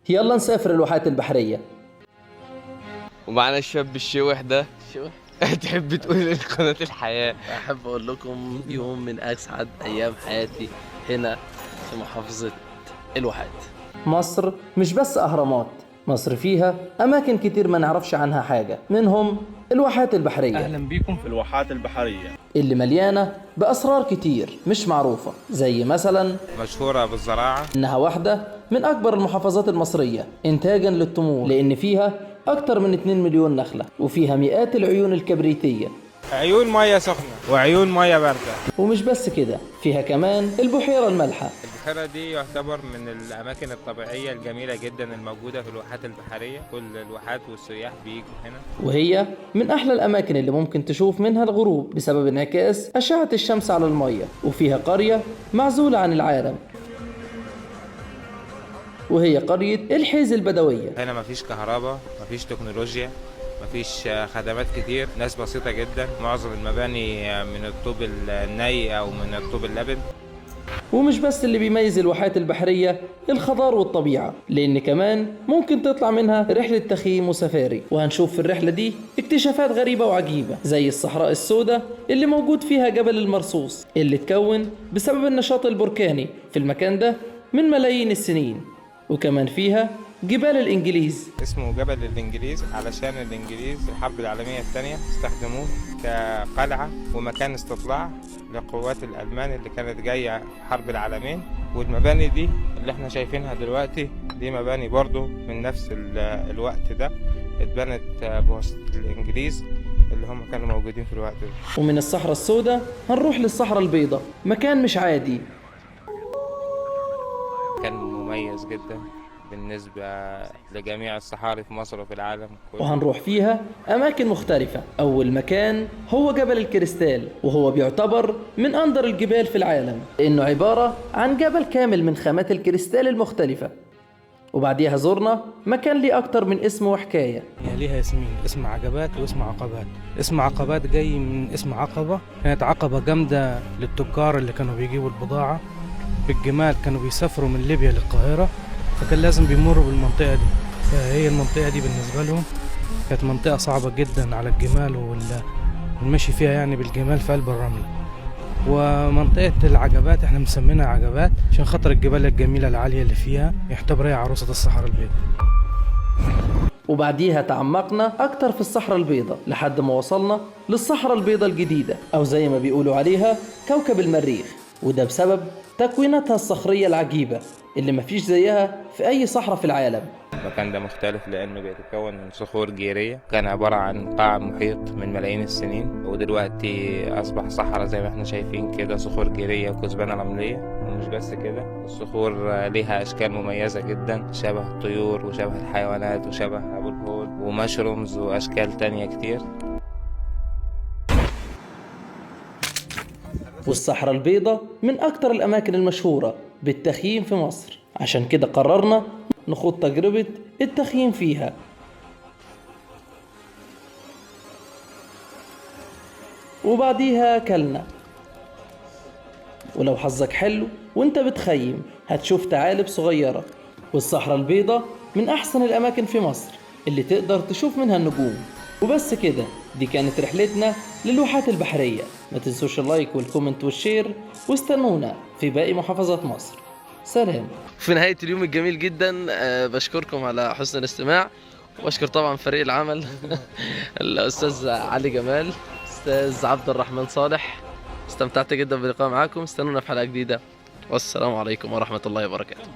يلا نسافر الواحات البحرية. ومعنا الشاب الشوح ده. تحب تقول إيه لقناة الحياة؟ أحب أقول لكم يوم من أسعد أيام حياتي هنا في محافظة الواحات. مصر مش بس أهرامات، مصر فيها أماكن كتير ما نعرفش عنها حاجة، منهم الواحات البحرية. أهلا بيكم في الواحات البحرية اللي مليانة بأسرار كتير مش معروفة، زي مثلا مشهورة بالزراعة، إنها واحدة من أكبر المحافظات المصرية إنتاجا للتمور، لأن فيها أكتر من 2 مليون نخلة، وفيها مئات العيون الكبريتية، عيون مية سخنة وعيون مية باردة. ومش بس كده، فيها كمان البحيرة المالحة. البحيرة دي يعتبر من الأماكن الطبيعية الجميلة جدا الموجودة في الواحات البحرية، كل الواحات والسياح بيجوا هنا. وهي من أحلى الأماكن اللي ممكن تشوف منها الغروب بسبب انعكاس أشعة الشمس على المية، وفيها قرية معزولة عن العالم، وهي قرية الحيز البدوية. هنا مفيش كهرباء، مفيش تكنولوجيا، مفيش خدمات كتير، ناس بسيطة جدا، معظم المباني من الطوب الني أو من الطوب اللبن. ومش بس اللي بيميز الواحات البحرية الخضار والطبيعة، لأن كمان ممكن تطلع منها رحلة تخييم وسفاري، وهنشوف في الرحلة دي اكتشافات غريبة وعجيبة، زي الصحراء السوداء اللي موجود فيها جبل المرصوص، اللي اتكون بسبب النشاط البركاني في المكان ده من ملايين السنين، وكمان فيها جبال الإنجليز. اسمه جبل الإنجليز علشان الإنجليز في الحرب العالمية الثانية استخدموه كقلعة ومكان استطلاع لقوات الألمان اللي كانت جاية في حرب العالمين. والمباني دي اللي احنا شايفينها دلوقتي دي مباني برضو من نفس الوقت ده، اتبنت بواسطة الإنجليز اللي هم كانوا موجودين في الوقت ده. ومن الصحراء السوداء هنروح للصحراء البيضاء، مكان مش عادي، كان مميز جدا بالنسبة لجميع الصحاري في مصر وفي العالم كله. وهنروح فيها أماكن مختلفة. أول مكان هو جبل الكريستال، وهو بيعتبر من أندر الجبال في العالم، لأنه عبارة عن جبل كامل من خامات الكريستال المختلفة. وبعديها زرنا مكان ليه أكتر من اسم وحكاية. هي ليها اسمين، اسم عجبات واسم عقبات. اسم عقبات جاي من اسم عقبة، كانت عقبة جامدة للتجار اللي كانوا بيجيبوا البضاعة بالجمال، كانوا بيسافروا من ليبيا للقاهرة، فكان لازم بيمروا بالمنطقة دي. فهي المنطقة دي بالنسبة لهم كانت منطقة صعبة جدا على الجمال والمشي فيها يعني بالجمال في قلب الرمل. ومنطقة العجبات احنا مسمينها عجبات عشان خاطر الجبال الجميلة العالية اللي فيها، يعتبر هي عروسة الصحراء البيضاء. وبعديها تعمقنا أكتر في الصحراء البيضاء لحد ما وصلنا للصحراء البيضاء الجديدة، أو زي ما بيقولوا عليها كوكب المريخ، وده بسبب تكويناتها الصخرية العجيبة اللي مفيش زيها في أي صحراء في العالم. المكان ده مختلف لأنه بيتكون من صخور جيرية، كان عبارة عن قاع محيط من ملايين السنين، ودلوقتي أصبح صحراء زي ما احنا شايفين كده، صخور جيرية وكثبانة رملية. ومش بس كده، الصخور ليها أشكال مميزة جدا، شبه الطيور وشبه الحيوانات وشبه أبو الهول ومشرومز وأشكال تانية كتير. والصحراء البيضاء من أكتر الأماكن المشهورة بالتخييم في مصر، عشان كده قررنا نخوض تجربة التخييم فيها. وبعديها أكلنا. ولو حظك حلو وانت بتخيم هتشوف ثعالب صغيرة. والصحراء البيضاء من أحسن الأماكن في مصر اللي تقدر تشوف منها النجوم. وبس كده، دي كانت رحلتنا للواحات البحرية. ما تنسوش اللايك والكومنت والشير، واستنونا في باقي محافظات مصر. سلام. في نهاية اليوم الجميل جدا بشكركم على حسن الاستماع، واشكر طبعا فريق العمل الأستاذ علي جمال، أستاذ عبد الرحمن صالح. استمتعت جدا باللقاء معاكم، استنونا في حلقة جديدة، والسلام عليكم ورحمة الله وبركاته.